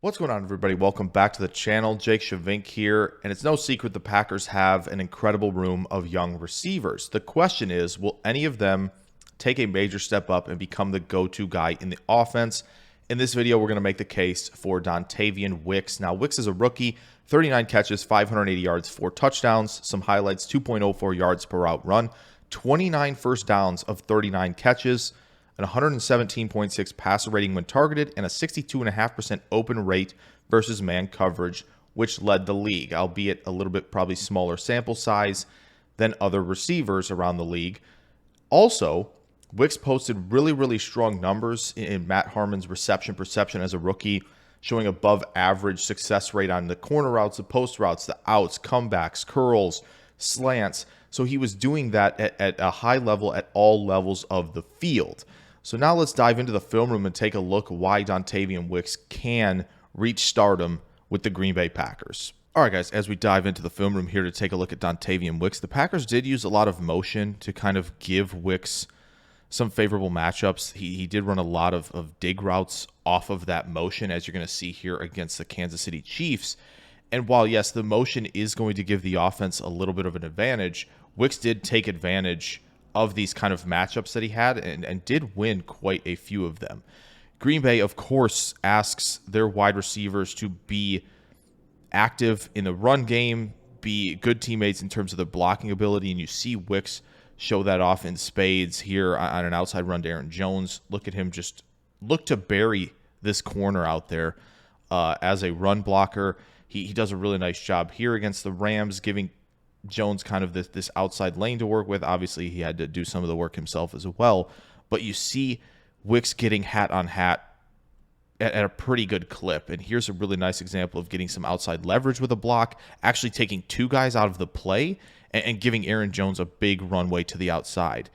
What's going on, everybody? Welcome back to the channel. Jake Shavink here, and it's no secret the Packers have an incredible room of young receivers. The question is, will any of them take a major step up and become the go-to guy in the offense? In this video, we're going to make the case for Dontayvion Wicks. Now, Wicks is a rookie, 39 catches, 580 yards, 4 touchdowns, some highlights, 2.04 yards per route run, 29 first downs of 39 catches, an 117.6 passer rating when targeted, and a 62.5% open rate versus man coverage, which led the league, albeit a little bit probably smaller sample size than other receivers around the league. Also, Wicks posted really strong numbers in Matt Harmon's reception perception as a rookie, showing above average success rate on the corner routes, the post routes, the outs, comebacks, curls, slants. So he was doing that at a high level at all levels of the field. So now let's dive into the film room and take a look why Dontayvion Wicks can reach stardom with the Green Bay Packers. All right, guys, as we dive into the film room here to take a look at Dontayvion Wicks, the Packers did use a lot of motion to kind of give Wicks some favorable matchups. He did run a lot of dig routes off of that motion, as you're going to see here against the Kansas City Chiefs. And while, yes, the motion is going to give the offense a little bit of an advantage, Wicks did take advantage of these kind of matchups that he had and did win quite a few of them. Green Bay, of course, asks their wide receivers to be active in the run game, be good teammates in terms of their blocking ability, and you see Wicks show that off in spades here on an outside run to Aaron Jones. Look at him just look to bury this corner out there as a run blocker. He does a really nice job here against the Rams, giving Jones kind of this outside lane to work with. Obviously, he had to do some of the work himself as well. But you see Wicks getting hat on hat at a pretty good clip. And here's a really nice example of getting some outside leverage with a block, actually taking two guys out of the play and giving Aaron Jones a big runway to the outside.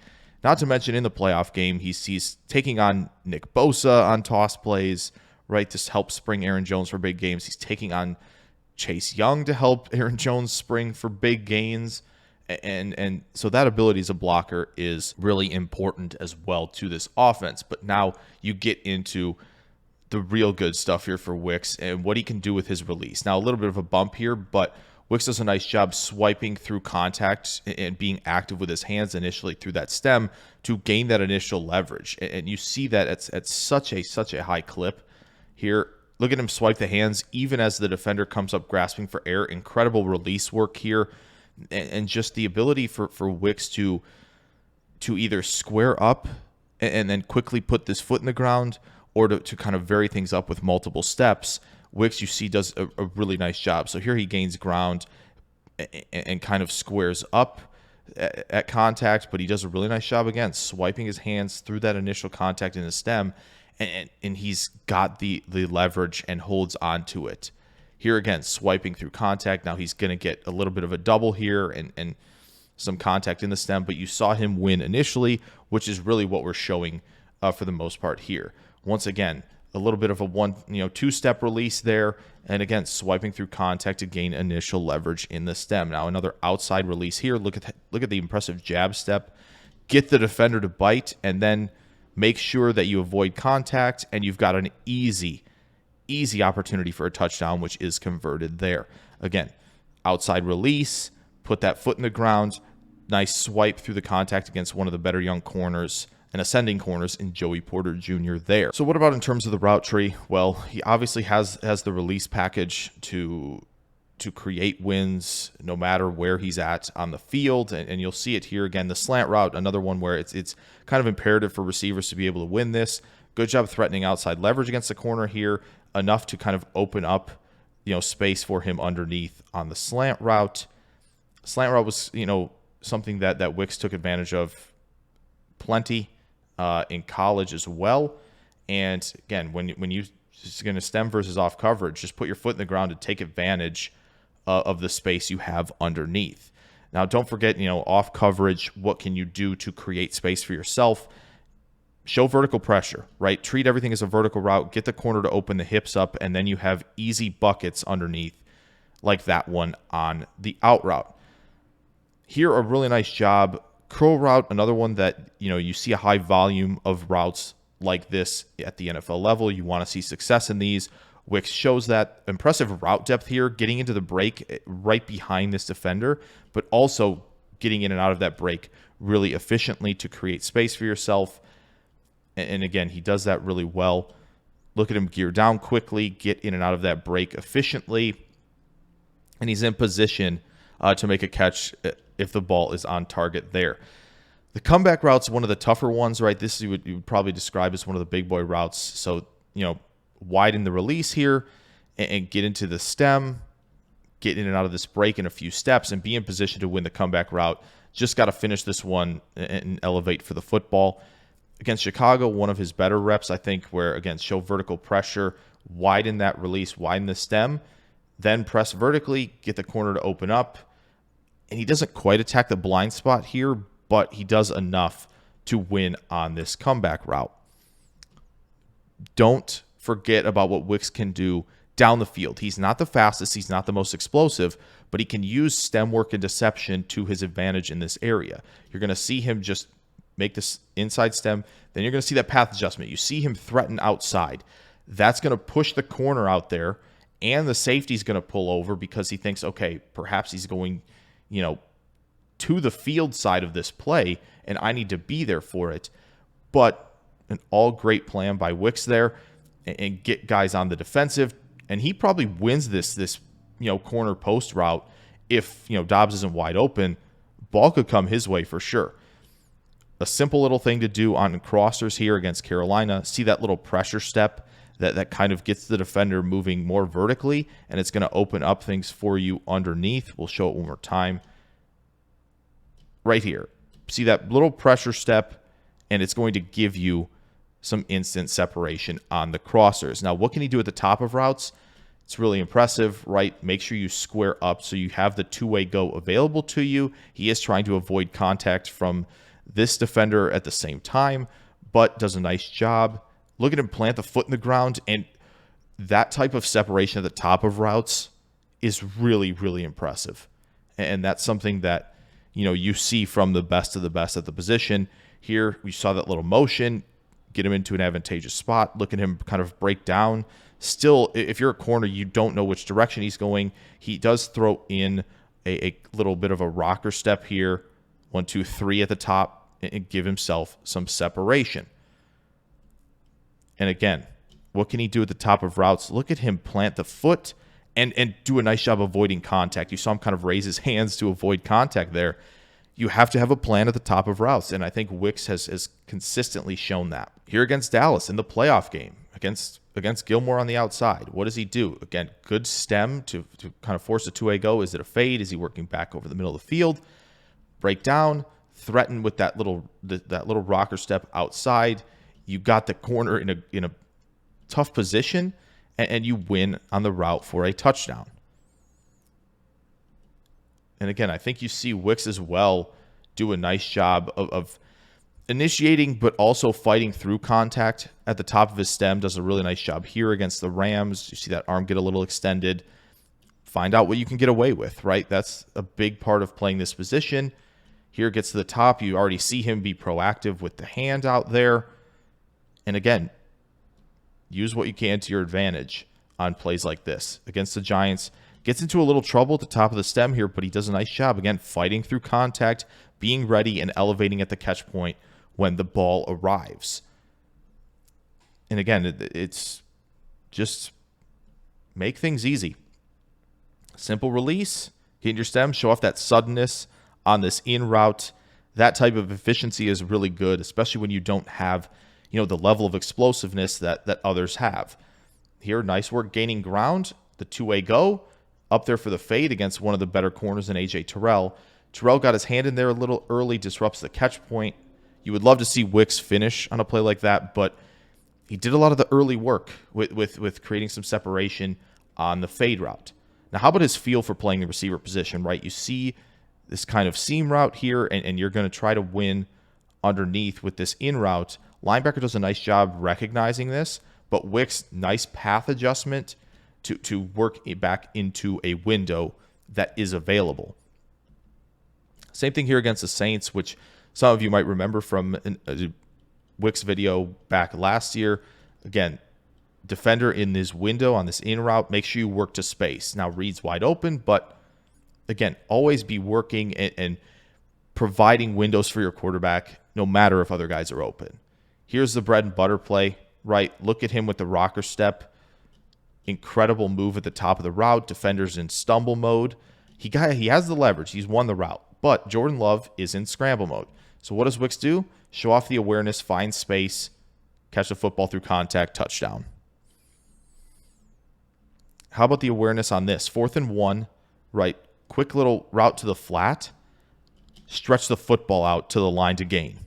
Not to mention in the playoff game, he's taking on Nick Bosa on toss plays, right, to help spring Aaron Jones for big games. He's taking on Chase Young to help Aaron Jones spring for big gains. And so that ability as a blocker is really important as well to this offense. But now you get into the real good stuff here for Wicks and what he can do with his release. Now, a little bit of a bump here, but Wicks does a nice job swiping through contact and being active with his hands initially through that stem to gain that initial leverage. And you see that at such a high clip here. Look at him swipe the hands even as the defender comes up grasping for air. Incredible release work here. And just the ability for Wicks to either square up and then quickly put this foot in the ground or to kind of vary things up with multiple steps. Wicks, you see, does a really nice job. So here he gains ground and kind of squares up at contact, but he does a really nice job, again, swiping his hands through that initial contact in the stem. And he's got the leverage and holds on to it. Here again, swiping through contact. Now he's going to get a little bit of a double here and some contact in the stem, but you saw him win initially, which is really what we're showing for the most part here. Once again, a little bit of a two-step release there, and again, swiping through contact to gain initial leverage in the stem. Now another outside release here. Look at the impressive jab step. Get the defender to bite, and then make sure that you avoid contact, and you've got an easy opportunity for a touchdown, which is converted there. Again, outside release, put that foot in the ground, nice swipe through the contact against one of the better young corners and ascending corners in Joey Porter Jr. there. So what about in terms of the route tree? Well, he obviously has the release package to create wins no matter where he's at on the field. And you'll see it here again. The slant route, another one where it's kind of imperative for receivers to be able to win this. Good job threatening outside leverage against the corner here, enough to kind of open up, space for him underneath on the slant route. Slant route was, something that Wicks took advantage of plenty in college as well. And again, when you're going to stem versus off coverage, just put your foot in the ground to take advantage of the space you have underneath. Now, don't forget, off coverage, what can you do to create space for yourself? Show vertical pressure, right? Treat everything as a vertical route. Get the corner to open the hips up, and then you have easy buckets underneath like that one on the out route. Here, a really nice job. Curl route, another one that, you see a high volume of routes like this at the NFL level. You want to see success in these. Wicks shows that impressive route depth here, getting into the break right behind this defender, but also getting in and out of that break really efficiently to create space for yourself. And again, he does that really well. Look at him gear down quickly, get in and out of that break efficiently, and he's in position to make a catch if the ball is on target there. The comeback route's one of the tougher ones, right? This you would probably describe as one of the big boy routes. So, widen the release here and get into the stem, get in and out of this break in a few steps, and be in position to win the comeback route. Just got to finish this one and elevate for the football. Against Chicago, one of his better reps, I think, where, again, show vertical pressure, widen that release, widen the stem, then press vertically, get the corner to open up. And he doesn't quite attack the blind spot here, but he does enough to win on this comeback route. Don't forget about what Wicks can do down the field. He's not the fastest, he's not the most explosive, but he can use stem work and deception to his advantage in this area. You're going to see him just make this inside stem, then you're going to see that path adjustment. You see him threaten outside. That's going to push the corner out there, and the safety's going to pull over because he thinks, okay, perhaps he's going, to the field side of this play, and I need to be there for it. But an all great plan by Wicks there, and get guys on the defensive. And he probably wins this corner post route. If, Dobbs isn't wide open, ball could come his way for sure. A simple little thing to do on crossers here against Carolina. See that little pressure step that kind of gets the defender moving more vertically, and it's going to open up things for you underneath. We'll show it one more time. Right here. See that little pressure step, and it's going to give you some instant separation on the crossers. Now, what can he do at the top of routes? It's really impressive, right? Make sure you square up so you have the two-way go available to you. He is trying to avoid contact from this defender at the same time, but does a nice job. Look at him plant the foot in the ground, and that type of separation at the top of routes is really, really impressive. And that's something that, you see from the best of the best at the position. Here, we saw that little motion, get him into an advantageous spot. Look at him kind of break down. Still, if you're a corner, you don't know which direction he's going. He does throw in a little bit of a rocker step here. 1, 2, 3 at the top, and give himself some separation. And again, what can he do at the top of routes? Look at him plant the foot and do a nice job avoiding contact. You saw him kind of raise his hands to avoid contact there. You have to have a plan at the top of routes, and I think Wicks has consistently shown that. Here against Dallas in the playoff game, against Gilmore on the outside, what does he do? Again, good stem to kind of force a two-way go. Is it a fade? Is he working back over the middle of the field? Break down, threaten with that little rocker step outside. You got the corner in a tough position, and you win on the route for a touchdown. And again, I think you see Wicks as well do a nice job of initiating, but also fighting through contact at the top of his stem. Does a really nice job here against the Rams. You see that arm get a little extended. Find out what you can get away with, right? That's a big part of playing this position. Here gets to the top. You already see him be proactive with the hand out there. And again, use what you can to your advantage on plays like this. Against the Giants, gets into a little trouble at the top of the stem here, but he does a nice job. Again, fighting through contact, being ready, and elevating at the catch point when the ball arrives. And again, it's just make things easy. Simple release, get in your stem, show off that suddenness on this in route. That type of efficiency is really good, especially when you don't have, the level of explosiveness that others have. Here, nice work gaining ground, the two-way go, up there for the fade against one of the better corners in A.J. Terrell. Terrell got his hand in there a little early, disrupts the catch point. You would love to see Wicks finish on a play like that, but he did a lot of the early work with creating some separation on the fade route. Now, how about his feel for playing the receiver position, right? You see this kind of seam route here, and you're going to try to win underneath with this in route. Linebacker does a nice job recognizing this, but Wicks, nice path adjustment to work it back into a window that is available. Same thing here against the Saints, which some of you might remember from a Wicks video back last year. Again, defender in this window on this in route, make sure you work to space. Now, read's wide open, but again, always be working and providing windows for your quarterback, no matter if other guys are open. Here's the bread and butter play, right? Look at him with the rocker step. Incredible move at the top of the route. Defender's in stumble mode. He has the leverage. He's won the route. But Jordan Love is in scramble mode. So what does Wicks do? Show off the awareness, find space, catch the football through contact, touchdown. How about the awareness on this? 4th and 1, right? Quick little route to the flat. Stretch the football out to the line to gain.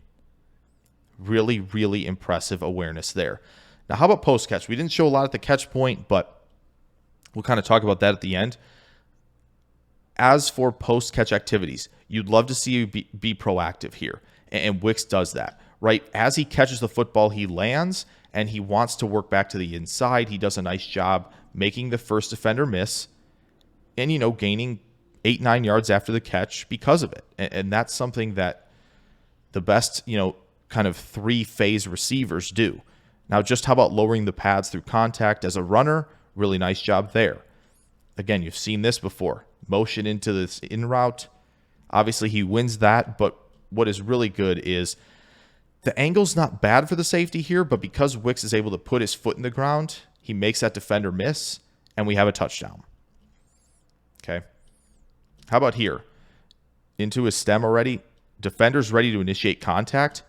Really, really impressive awareness there. Now, how about post catch? We didn't show a lot at the catch point, but we'll kind of talk about that at the end. As for post catch activities, you'd love to see you be proactive here. And Wicks does that, right? As he catches the football, he lands and he wants to work back to the inside. He does a nice job making the first defender miss and, gaining 8-9 yards after the catch because of it. And that's something that the best, kind of 3-phase receivers do. Now, just how about lowering the pads through contact as a runner? Really nice job there. Again, you've seen this before. Motion into this in route. Obviously, he wins that, but what is really good is the angle's not bad for the safety here, but because Wicks is able to put his foot in the ground, he makes that defender miss, and we have a touchdown. Okay. How about here? Into his stem already. Defender's ready to initiate contact.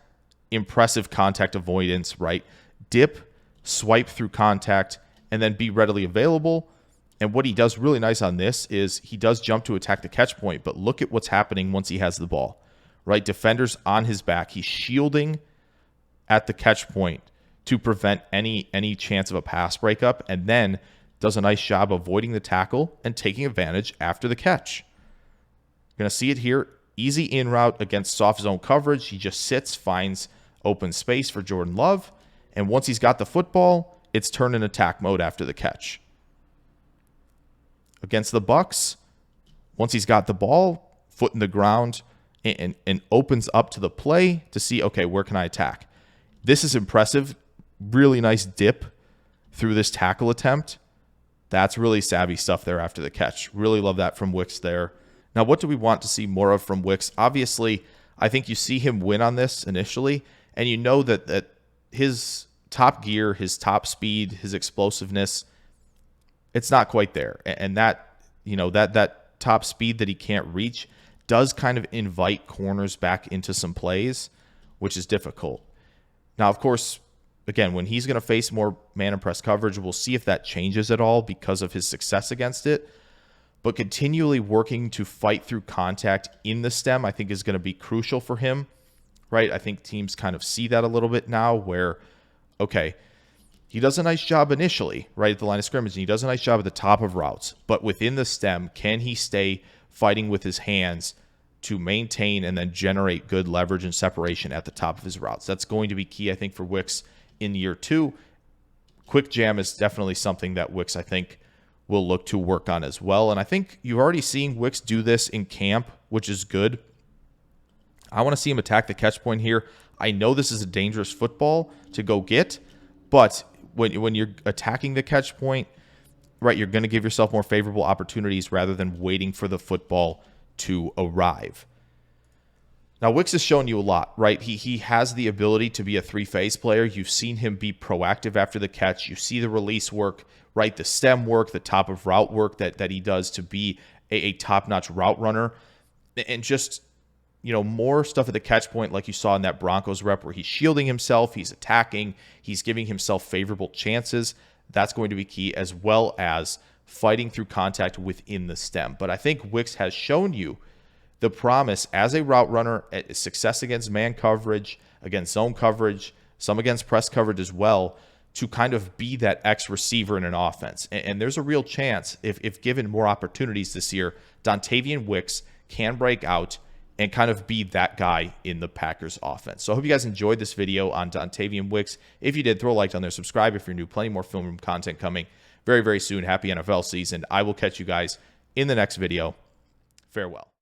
Impressive contact avoidance, right? Dip, swipe through contact, and then be readily available. And what he does really nice on this is he does jump to attack the catch point, but look at what's happening once he has the ball, right? Defender's on his back. He's shielding at the catch point to prevent any chance of a pass breakup, and then does a nice job avoiding the tackle and taking advantage after the catch. You're going to see it here. Easy in route against soft zone coverage. He just sits, finds open space for Jordan Love, and once he's got the football, it's turned in attack mode after the catch. Against the Bucs, once he's got the ball, foot in the ground, and opens up to the play to see, okay, where can I attack? This is impressive. Really nice dip through this tackle attempt. That's really savvy stuff there after the catch. Really love that from Wicks there. Now, what do we want to see more of from Wicks? Obviously, I think you see him win on this initially, and you know that his top gear, his top speed, his explosiveness, it's not quite there. And that, that top speed that he can't reach does kind of invite corners back into some plays, which is difficult. Now, of course, again, when he's going to face more man and press coverage, we'll see if that changes at all because of his success against it. But continually working to fight through contact in the stem, I think, is going to be crucial for him, right? I think teams kind of see that a little bit now where, okay, he does a nice job initially, right, at the line of scrimmage, and he does a nice job at the top of routes. But within the stem, can he stay fighting with his hands to maintain and then generate good leverage and separation at the top of his routes? That's going to be key, I think, for Wicks in year 2. Quick jam is definitely something that Wicks, I think, will look to work on as well. And I think you're already seeing Wicks do this in camp, which is good. I want to see him attack the catch point here. I know this is a dangerous football to go get, but when you're attacking the catch point, right, you're going to give yourself more favorable opportunities rather than waiting for the football to arrive. Now, Wicks has shown you a lot, right? He has the ability to be a 3-phase player. You've seen him be proactive after the catch. You see the release work, right? The stem work, the top of route work that he does to be a top-notch route runner. And just, more stuff at the catch point like you saw in that Broncos rep where he's shielding himself, he's attacking, he's giving himself favorable chances. That's going to be key, as well as fighting through contact within the stem. But I think Wicks has shown you the promise as a route runner, success against man coverage, against zone coverage, some against press coverage as well, to kind of be that X receiver in an offense. And there's a real chance, if given more opportunities this year, Dontayvion Wicks can break out and kind of be that guy in the Packers offense. So I hope you guys enjoyed this video on Dontayvion Wicks. If you did, throw a like down there, subscribe if you're new. Plenty more film room content coming very, very soon. Happy NFL season. I will catch you guys in the next video. Farewell.